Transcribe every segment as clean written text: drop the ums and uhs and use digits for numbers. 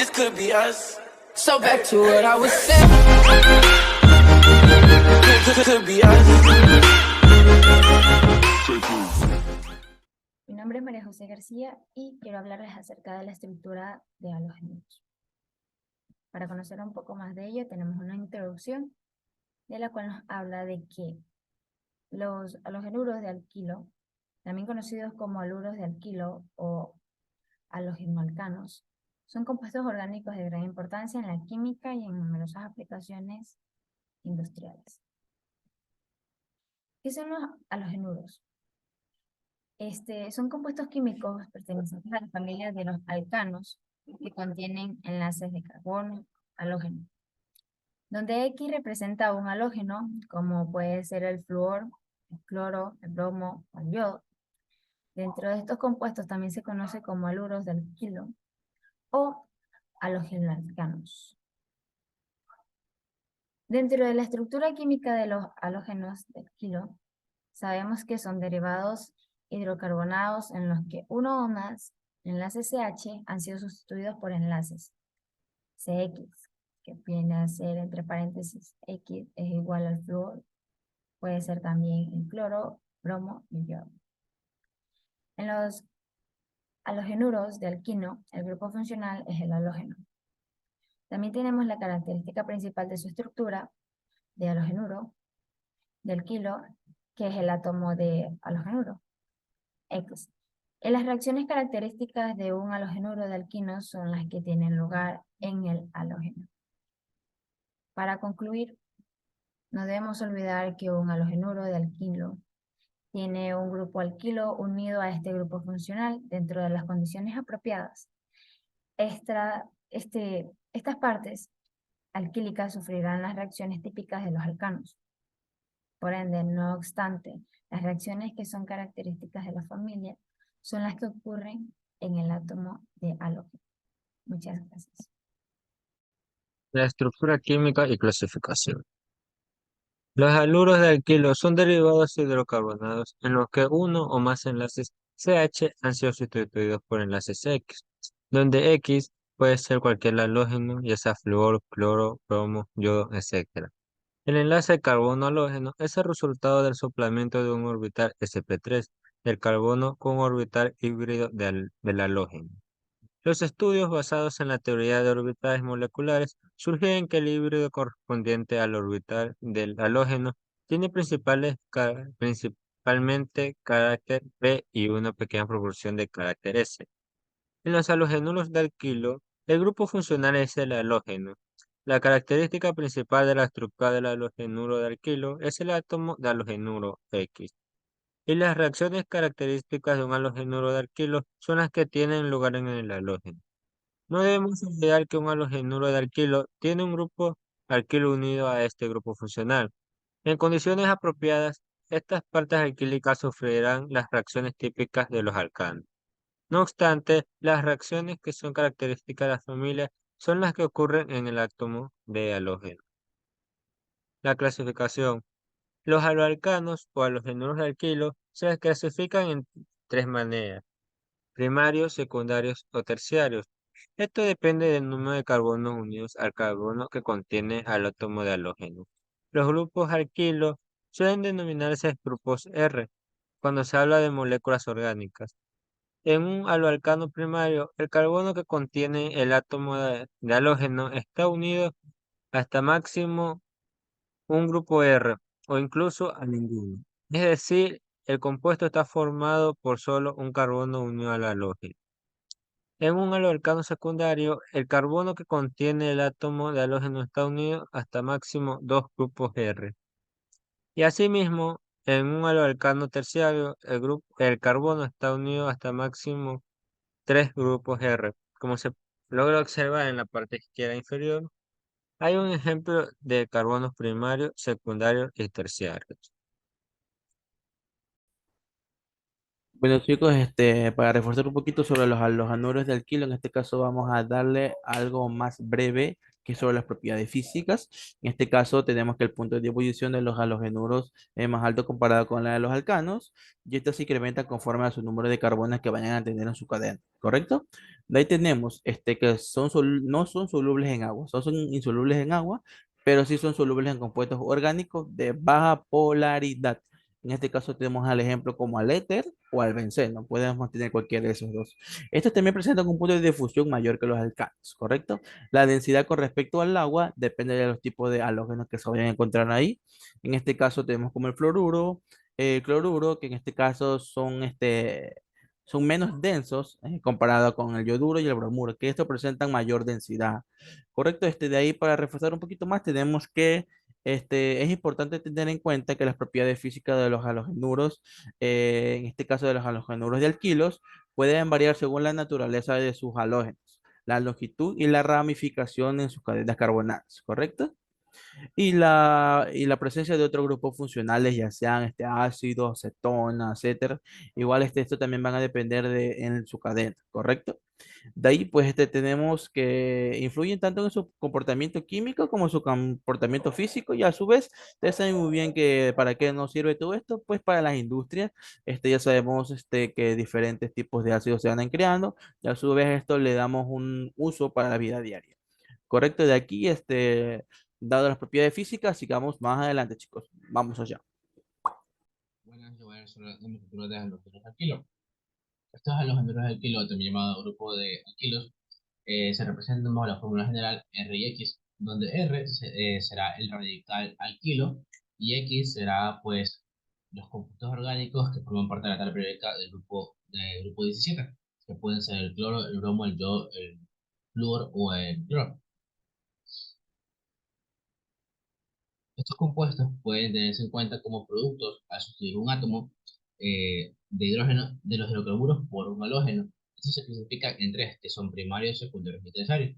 this could be us. So back to what I was saying. Could be us. Mi nombre es María José García y quiero hablarles acerca de la estructura de halógenos. Para conocer un poco más de ello, tenemos una introducción de la cual nos habla de que los halogenuros de alquilo, también conocidos como haluros de alquilo o halogenoalcanos, son compuestos orgánicos de gran importancia en la química y en numerosas aplicaciones industriales. ¿Qué son los halogenuros? Son compuestos químicos pertenecientes a la familia de los alcanos que contienen enlaces de carbono, halógeno, donde X representa un halógeno, como puede ser el flúor, el cloro, el bromo o el yodo. Dentro de estos compuestos también se conoce como haluros de alquilo o halogenoalcanos. Dentro de la estructura química de los halógenos de alquilo, sabemos que son derivados hidrocarbonados en los que uno o más enlaces CH han sido sustituidos por enlaces CX, que viene a ser entre paréntesis X es igual al flúor, puede ser también el cloro, bromo y yodo. En los halogenuros de alquino, el grupo funcional es el halógeno. También tenemos la característica principal de su estructura de halogenuro de alquilo, que es el átomo de halogenuro, X. En las reacciones características de un halogenuro de alquino son las que tienen lugar en el halógeno. Para concluir, no debemos olvidar que un halogenuro de alquilo tiene un grupo alquilo unido a este grupo funcional dentro de las condiciones apropiadas. Estas partes alquílicas sufrirán las reacciones típicas de los alcanos. Por ende, no obstante, las reacciones que son características de la familia son las que ocurren en el átomo de halógeno. Muchas gracias. La estructura química y clasificación. Los haluros de alquilo son derivados hidrocarbonados en los que uno o más enlaces CH han sido sustituidos por enlaces X, donde X puede ser cualquier halógeno, ya sea flúor, cloro, bromo, yodo, etc. El enlace carbono-halógeno es el resultado del soplamiento de un orbital sp3 del carbono con un orbital híbrido del halógeno. Los estudios basados en la teoría de orbitales moleculares sugieren que el híbrido correspondiente al orbital del halógeno tiene principalmente carácter P y una pequeña proporción de carácter S. En los halogenuros de alquilo, el grupo funcional es el halógeno. La característica principal de la estructura del halogenuro de alquilo es el átomo de halogenuro X. Y las reacciones características de un halogenuro de alquilo son las que tienen lugar en el halógeno. No debemos olvidar que un halogenuro de alquilo tiene un grupo alquilo unido a este grupo funcional. En condiciones apropiadas, estas partes alquílicas sufrirán las reacciones típicas de los alcanos. No obstante, las reacciones que son características de la familia son las que ocurren en el átomo de halógeno. La clasificación. Los haloalcanos o halogenuros de alquilo se clasifican en tres maneras: primarios, secundarios o terciarios. Esto depende del número de carbonos unidos al carbono que contiene al átomo de halógeno. Los grupos alquilo suelen denominarse grupos R cuando se habla de moléculas orgánicas. En un haloalcano primario, el carbono que contiene el átomo de halógeno está unido hasta máximo un grupo R o incluso a ninguno. Es decir, el compuesto está formado por solo un carbono unido al halógeno. En un haloalcano secundario, el carbono que contiene el átomo de halógeno está unido hasta máximo dos grupos R. Y asimismo, en un haloalcano terciario, el carbono está unido hasta máximo tres grupos R. Como se logra observar en la parte izquierda inferior, hay un ejemplo de carbonos primarios, secundarios y terciarios. Bueno chicos, para reforzar un poquito sobre los halogenuros de alquilo, en este caso vamos a darle algo más breve que es sobre las propiedades físicas. En este caso tenemos que el punto de ebullición de los halogenuros es más alto comparado con la de los alcanos, y esto se incrementa conforme a su número de carbonos que vayan a tener en su cadena, ¿correcto? De ahí tenemos que no son solubles en agua, son insolubles en agua, pero sí son solubles en compuestos orgánicos de baja polaridad. En este caso tenemos al ejemplo como al éter o al benceno. Podemos tener cualquiera de esos dos. Estos también presentan un punto de difusión mayor que los alcanos, ¿correcto? La densidad con respecto al agua depende de los tipos de halógenos que se vayan a encontrar ahí. En este caso tenemos como el fluoruro, el cloruro, que en este caso son menos densos comparado con el yoduro y el bromuro, que estos presentan mayor densidad. ¿Correcto? De ahí para reforzar un poquito más tenemos que es importante tener en cuenta que las propiedades físicas de los halogenuros, en este caso de los halogenuros de alquilos, pueden variar según la naturaleza de sus halógenos, la longitud y la ramificación en sus cadenas carbonadas, ¿correcto? Y la presencia de otros grupos funcionales, ya sean ácidos, cetonas, etcétera, igual esto también van a depender en su cadena, ¿correcto? De ahí, pues, tenemos que influyen tanto en su comportamiento químico como su comportamiento físico, y a su vez, ustedes saben muy bien que para qué nos sirve todo esto, pues para las industrias, ya sabemos que diferentes tipos de ácidos se van creando, y a su vez esto le damos un uso para la vida diaria. Correcto, de aquí, dado las propiedades físicas, sigamos más adelante, chicos. Vamos allá. Buenas, yo voy a resolver la nomenclatura de halogenuros alquilo. Estos halogenuros alquilo, también llamado grupo de alquilos, se representan bajo la fórmula general R y X, donde R será el radical alquilo y X será pues los compuestos orgánicos que forman parte de la tabla periódica del grupo 17, que pueden ser el cloro, el bromo, el yodo, el flúor o el cloro. Estos compuestos pueden tenerse en cuenta como productos al sustituir un átomo de hidrógeno de los hidrocarburos por un halógeno. Esto se clasifica en tres, que son primarios, secundarios y terciarios.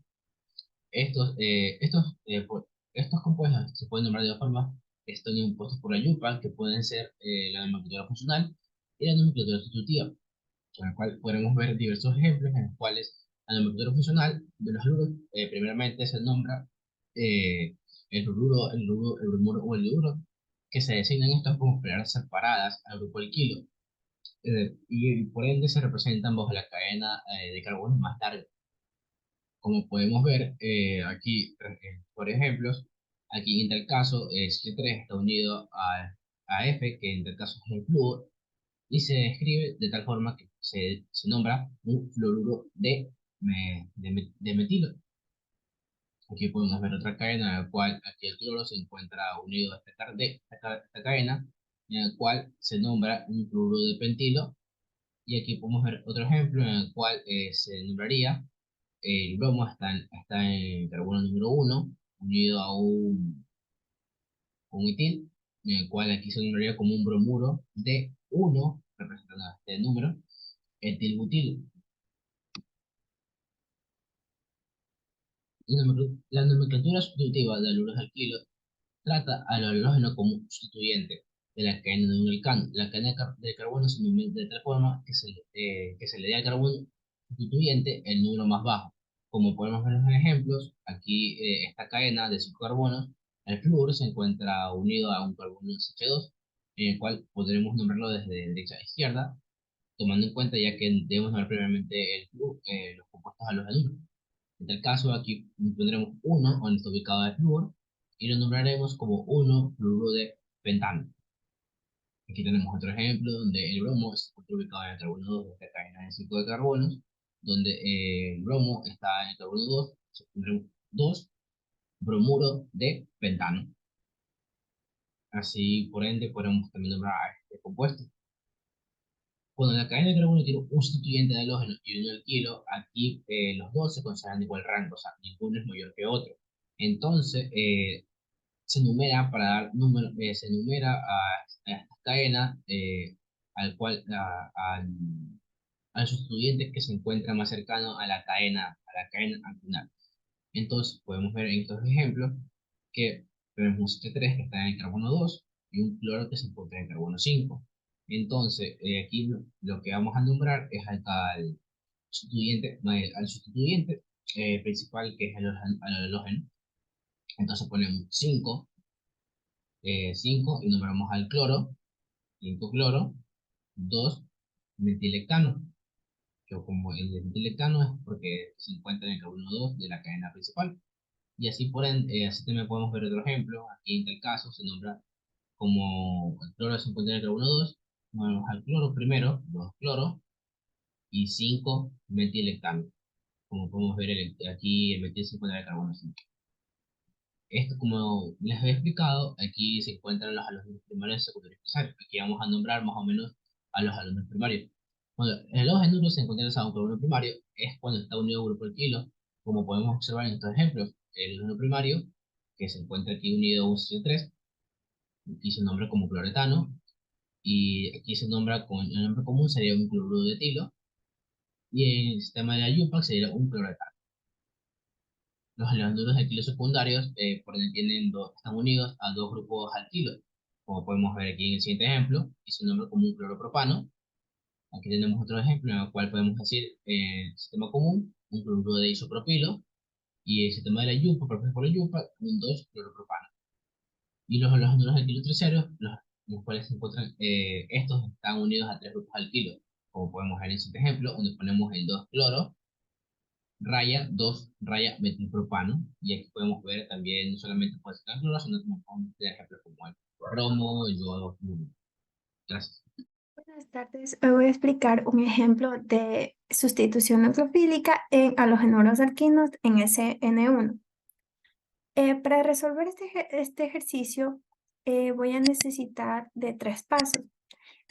Estos compuestos se pueden nombrar de dos formas. Están impuestos por la YUPA, que pueden ser la nomenclatura funcional y la nomenclatura sustitutiva, con la cual podremos ver diversos ejemplos en los cuales la nomenclatura funcional de los haluros primeramente se nombra eh, el bromuro o el yoduro, que se designan estos como peleas separadas al grupo alquilo, y por ende se representan bajo la cadena de carbonos más larga. Como podemos ver aquí, por ejemplos, aquí en tal caso C3 está unido a F, que en tal caso es el flúor, y se describe de tal forma que se nombra un fluoruro de metilo. Aquí podemos ver otra cadena en la cual aquí el cloro se encuentra unido a esta cadena, en la cual se nombra un fluoruro de pentilo. Y aquí podemos ver otro ejemplo en el cual se nombraría el bromo está en el carbono número 1 unido a un etil, en el cual aquí se nombraría como un bromuro de 1, representando este número, etilbutilo. La nomenclatura sustitutiva de aluros alquilos trata al halógeno como un sustituyente de la cadena de un alcano. La cadena de carbono se numera de tal forma que se le dé al carbono sustituyente el número más bajo. Como podemos ver en los ejemplos, aquí esta cadena de 5 carbonos, el flúor se encuentra unido a un carbono CH2, en el cual podremos nombrarlo desde derecha a izquierda, tomando en cuenta ya que debemos nombrar previamente los compuestos halógenos. En tal caso, aquí pondremos 1 donde está ubicado el flúor y lo nombraremos como 1-fluoruro de pentano. Aquí tenemos otro ejemplo donde el bromo se encuentra ubicado en el carbono 2 de esta cadena de 5 de carbonos, donde el bromo está en el carbono 2, pondremos 2-bromuro de pentano. Así, por ende, podemos también nombrar a este compuesto. Cuando la cadena de carbono tiene un sustituyente de halógeno y un alquilo, aquí los dos se consideran de igual rango, o sea, ninguno es mayor que otro. Entonces, se numera para dar número, se numera a esta cadena al sustituyente que se encuentra más cercano a la cadena antinal. Entonces, podemos ver en estos ejemplos que tenemos un CH3 que está en el carbono 2 y un cloro que se encuentra en el carbono 5. Entonces, aquí lo que vamos a nombrar es al sustituyente principal, que es el halógeno, Entonces ponemos 5, 5 y nombramos al cloro, 5 cloro, 2 metilectano, que como el de metilectano es porque se encuentra en el carbono 2 de la cadena principal. Y así así también podemos ver otro ejemplo. Aquí en tal caso se nombra como el cloro se encuentra en el carbono 2, nombramos al cloro primero, 2 cloro y 5 metilectano. Como podemos ver aquí el metil se encuentra en el carbono 5. Esto, como les había explicado, aquí se encuentran los halógenos primarios, secundarios y terciarios. Aquí vamos a nombrar más o menos a los halógenos primarios. Cuando el halógeno se encuentra en un carbono primario, es cuando está unido a un grupo alquilo, como podemos observar en estos ejemplos. El halógeno primario, que se encuentra aquí unido a un CO3, aquí se nombra como cloretano, y aquí se nombra con el nombre común sería un cloruro de etilo, y en el sistema de la IUPAC sería un cloretano. Los halogenuros alquilos secundarios, por ende, están unidos a dos grupos alquilos, como podemos ver aquí en el siguiente ejemplo, y se nombra como un cloropropano. Aquí tenemos otro ejemplo en el cual podemos decir el sistema común, un cloruro de isopropilo, y el sistema de la IUPAC, propuesto por la IUPAC, un 2-cloropropano. Y los halogenuros alquilos terciarios, los cuales se encuentran, estos están unidos a tres grupos alquilos, como podemos ver en el siguiente ejemplo, donde ponemos el 2-cloro, raya 2 raya metilpropano, y aquí podemos ver también no solamente puede ser cloro, sino también podemos tener ejemplos como el bromo, el yodo, fluoruro. Gracias. Buenas tardes. Hoy voy a explicar un ejemplo de sustitución nucleofílica en halogenuros alquinos en SN1. Para resolver este ejercicio voy a necesitar de 3 pasos.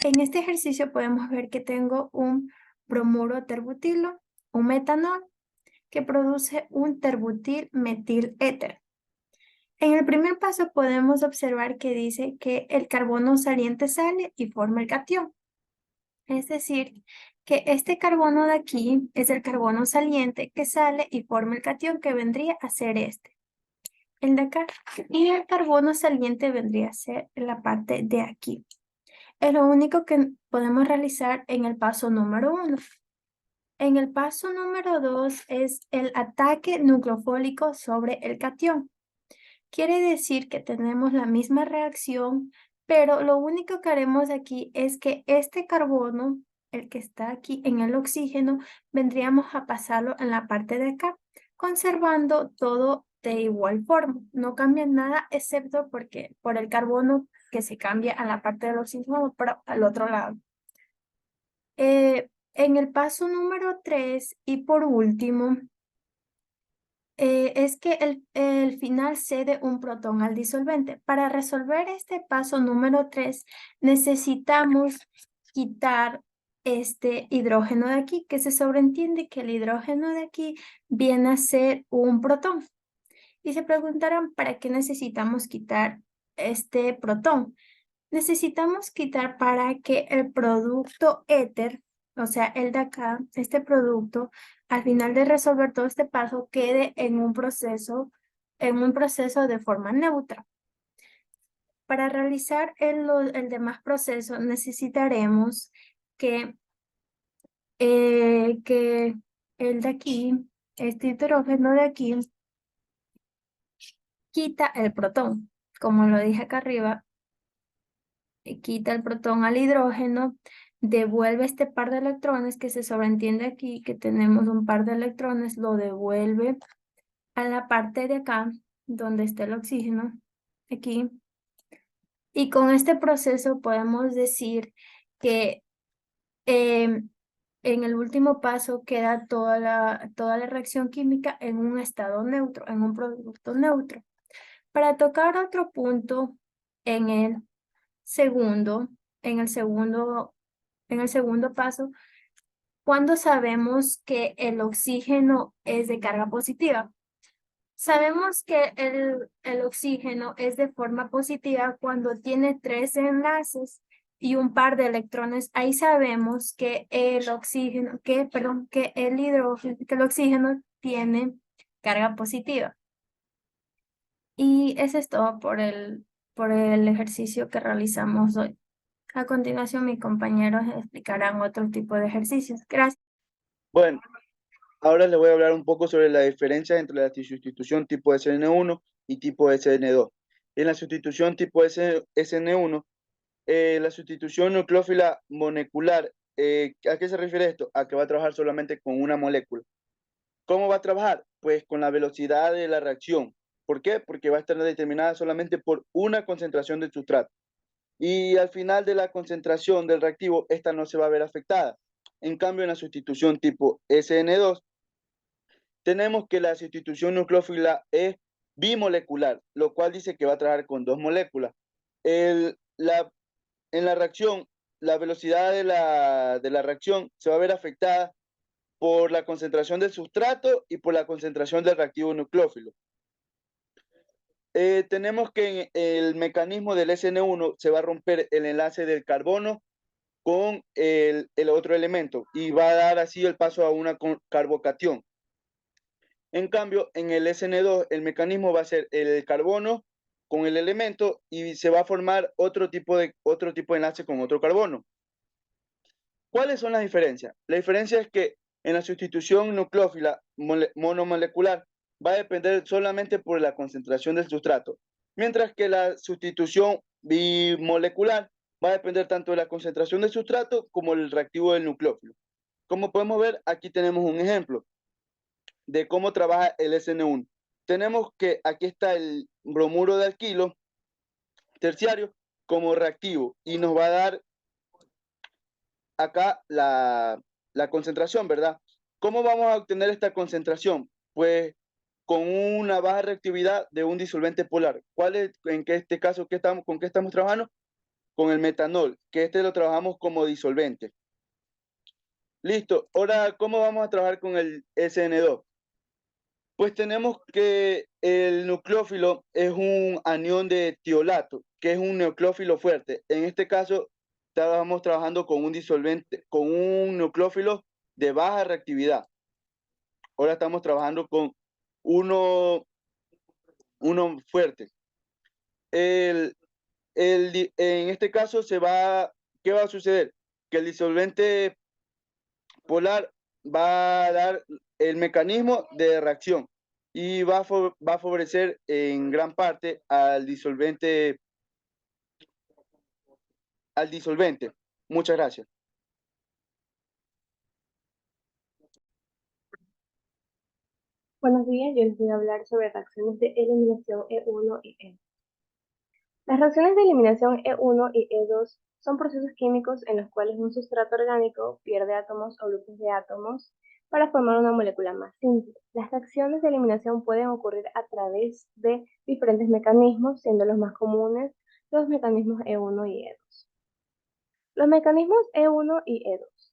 En este ejercicio podemos ver que tengo un bromuro terbutilo, un metanol, que produce un terbutil metil éter. En el primer paso podemos observar que dice que el carbono saliente sale y forma el catión. Es decir, que este carbono de aquí es el carbono saliente que sale y forma el catión que vendría a ser el de acá. Y el carbono saliente vendría a ser la parte de aquí. Es lo único que podemos realizar en el paso número 1. En el paso número 2 es el ataque nucleofólico sobre el catión. Quiere decir que tenemos la misma reacción, pero lo único que haremos aquí es que este carbono, el que está aquí en el oxígeno, vendríamos a pasarlo en la parte de acá, conservando todo de igual forma. No cambia nada excepto por el carbono que se cambia a la parte del oxígeno, pero al otro lado. En el paso número 3 y por último, es que el final cede un protón al disolvente. Para resolver este paso número 3, necesitamos quitar este hidrógeno de aquí, que se sobreentiende que el hidrógeno de aquí viene a ser un protón. Y se preguntarán, ¿para qué necesitamos quitar este protón? Necesitamos quitar para que el producto éter, o sea, el de acá, este producto, al final de resolver todo este paso, quede en un proceso de forma neutra. Para realizar el demás proceso necesitaremos que el de aquí, este hidrógeno de aquí, quita el protón. Como lo dije acá arriba, quita el protón al hidrógeno, devuelve este par de electrones que se sobreentiende aquí, que tenemos un par de electrones, lo devuelve a la parte de acá, donde está el oxígeno, aquí. Y con este proceso podemos decir que en el último paso queda toda la reacción química en un estado neutro, en un producto neutro. Para tocar otro punto en el segundo paso, ¿cuándo sabemos que el oxígeno es de carga positiva? Sabemos que el oxígeno es de forma positiva cuando tiene 3 enlaces y un par de electrones. Ahí sabemos que el oxígeno, que el oxígeno tiene carga positiva. Y eso es todo por el ejercicio que realizamos hoy. A continuación, mis compañeros explicarán otro tipo de ejercicios. Gracias. Bueno, ahora les voy a hablar un poco sobre la diferencia entre la sustitución tipo SN1 y tipo SN2. En la sustitución tipo SN1, la sustitución nucleófila molecular, ¿a qué se refiere esto? A que va a trabajar solamente con una molécula. ¿Cómo va a trabajar? Pues con la velocidad de la reacción. ¿Por qué? Porque va a estar determinada solamente por una concentración del sustrato. Y al final de la concentración del reactivo, esta no se va a ver afectada. En cambio, en la sustitución tipo SN2, tenemos que la sustitución nucleófila es bimolecular, lo cual dice que va a trabajar con dos moléculas. En la reacción, la velocidad de la reacción se va a ver afectada por la concentración del sustrato y por la concentración del reactivo nucleófilo. Tenemos que en el mecanismo del SN1 se va a romper el enlace del carbono con el otro elemento y va a dar así el paso a una carbocatión. En cambio, en el SN2 el mecanismo va a ser el carbono con el elemento y se va a formar otro tipo de enlace con otro carbono. ¿Cuáles son las diferencias? La diferencia es que en la sustitución nucleófila monomolecular va a depender solamente por la concentración del sustrato, mientras que la sustitución bimolecular va a depender tanto de la concentración del sustrato como el reactivo del nucleófilo. Como podemos ver, aquí tenemos un ejemplo de cómo trabaja el SN1. Tenemos que aquí está el bromuro de alquilo terciario como reactivo y nos va a dar acá la concentración, ¿verdad? ¿Cómo vamos a obtener esta concentración? Pues con una baja reactividad de un disolvente polar. ¿Cuál es, este caso, con qué estamos trabajando? Con el metanol, que este lo trabajamos como disolvente. Listo. Ahora, ¿cómo vamos a trabajar con el SN2? Pues tenemos que el nucleófilo es un anión de tiolato, que es un nucleófilo fuerte. En este caso, estábamos trabajando con un disolvente, con un nucleófilo de baja reactividad. Ahora estamos trabajando con uno fuerte. En este caso ¿qué va a suceder? Que el disolvente polar va a dar el mecanismo de reacción y va a favorecer en gran parte al disolvente. Muchas gracias. Buenos días, yo les voy a hablar sobre reacciones de eliminación E1 y E2. Las reacciones de eliminación E1 y E2 son procesos químicos en los cuales un sustrato orgánico pierde átomos o grupos de átomos para formar una molécula más simple. Las reacciones de eliminación pueden ocurrir a través de diferentes mecanismos, siendo los más comunes los mecanismos E1 y E2. Los mecanismos E1 y E2.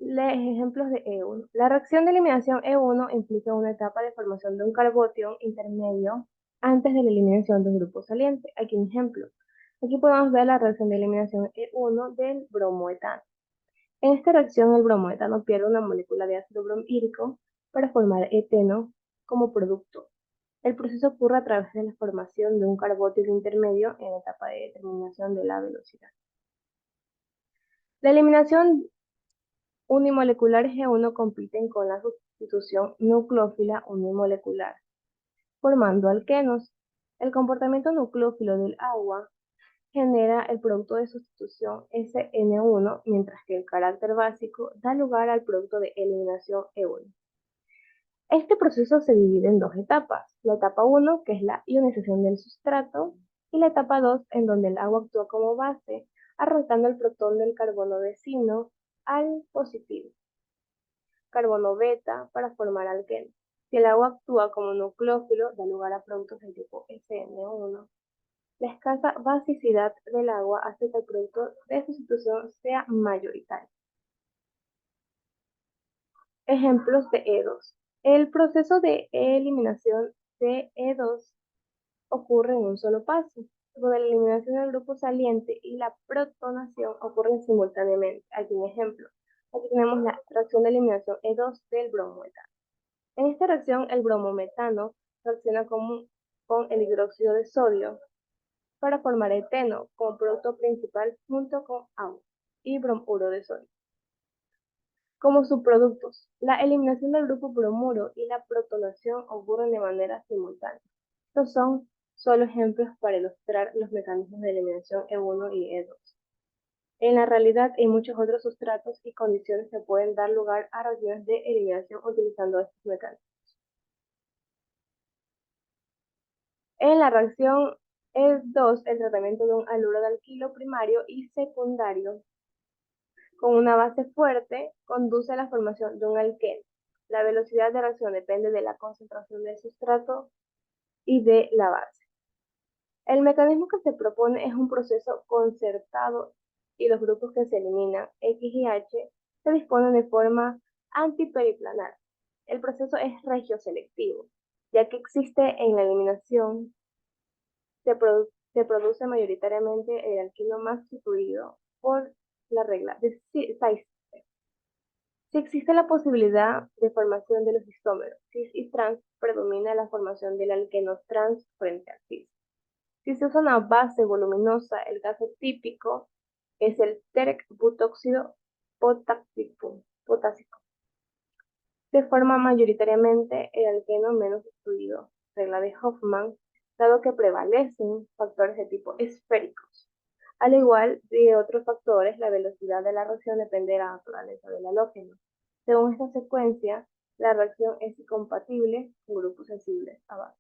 Los ejemplos de E1. La reacción de eliminación E1 implica una etapa de formación de un carbotion intermedio antes de la eliminación de un grupo saliente. Aquí un ejemplo. Aquí podemos ver la reacción de eliminación E1 del bromoetano. En esta reacción el bromoetano pierde una molécula de ácido bromhídrico para formar eteno como producto. El proceso ocurre a través de la formación de un carbotion intermedio en la etapa de determinación de la velocidad. La eliminación unimoleculares G1 compiten con la sustitución nucleófila unimolecular, formando alquenos. El comportamiento nucleófilo del agua genera el producto de sustitución SN1, mientras que el carácter básico da lugar al producto de eliminación E1. Este proceso se divide en dos etapas. La etapa 1, que es la ionización del sustrato, y la etapa 2, en donde el agua actúa como base, arrancando el protón del carbono vecino al positivo, carbono beta, para formar alquenos. Si el agua actúa como nucleófilo, da lugar a productos del tipo SN1. La escasa basicidad del agua hace que el producto de sustitución sea mayoritario. Ejemplos de E2. El proceso de eliminación de E2 ocurre en un solo paso, donde la eliminación del grupo saliente y la protonación ocurren simultáneamente. Aquí un ejemplo. Aquí tenemos la reacción de eliminación E2 del bromometano. En esta reacción, el bromometano reacciona con el hidróxido de sodio para formar eteno como producto principal junto con agua y bromuro de sodio. Como subproductos, la eliminación del grupo bromuro y la protonación ocurren de manera simultánea. Estos son solo ejemplos para ilustrar los mecanismos de eliminación E1 y E2. En la realidad hay muchos otros sustratos y condiciones que pueden dar lugar a reacciones de eliminación utilizando estos mecanismos. En la reacción E2, el tratamiento de un haluro de alquilo primario y secundario con una base fuerte conduce a la formación de un alqueno. La velocidad de reacción depende de la concentración del sustrato y de la base. El mecanismo que se propone es un proceso concertado y los grupos que se eliminan, X y H, se disponen de forma antiperiplanar. El proceso es regioselectivo, ya que existe en la eliminación, se produce mayoritariamente el alquilo más sustituido por la regla de Sykes. Si existe la posibilidad de formación de los isómeros cis y trans, predomina la formación del alqueno trans frente al cis. Si se usa una base voluminosa, el caso típico es el terc-butóxido potásico. Se forma mayoritariamente el alqueno menos destruido, regla de Hoffman, dado que prevalecen factores de tipo esféricos. Al igual de otros factores, la velocidad de la reacción depende de la naturaleza del halógeno. Según esta secuencia, la reacción es incompatible con grupos sensibles a base.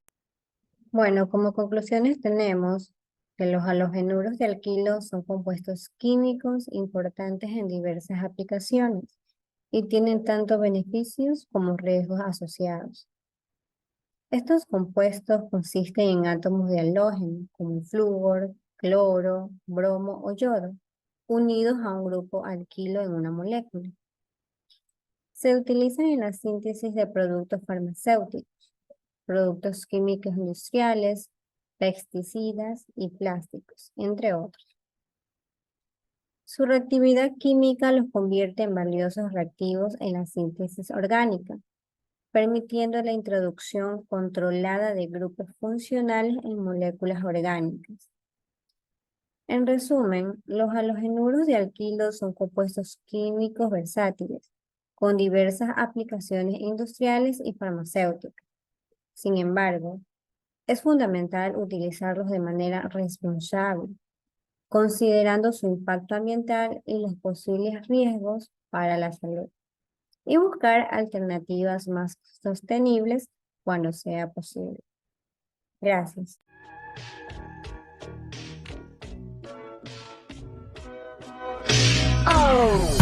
Bueno, como conclusiones tenemos que los halogenuros de alquilo son compuestos químicos importantes en diversas aplicaciones y tienen tanto beneficios como riesgos asociados. Estos compuestos consisten en átomos de halógeno, como flúor, cloro, bromo o yodo, unidos a un grupo alquilo en una molécula. Se utilizan en la síntesis de productos farmacéuticos, productos químicos industriales, pesticidas y plásticos, entre otros. Su reactividad química los convierte en valiosos reactivos en la síntesis orgánica, permitiendo la introducción controlada de grupos funcionales en moléculas orgánicas. En resumen, los halogenuros de alquilo son compuestos químicos versátiles, con diversas aplicaciones industriales y farmacéuticas. Sin embargo, es fundamental utilizarlos de manera responsable, considerando su impacto ambiental y los posibles riesgos para la salud, y buscar alternativas más sostenibles cuando sea posible. Gracias. Oh.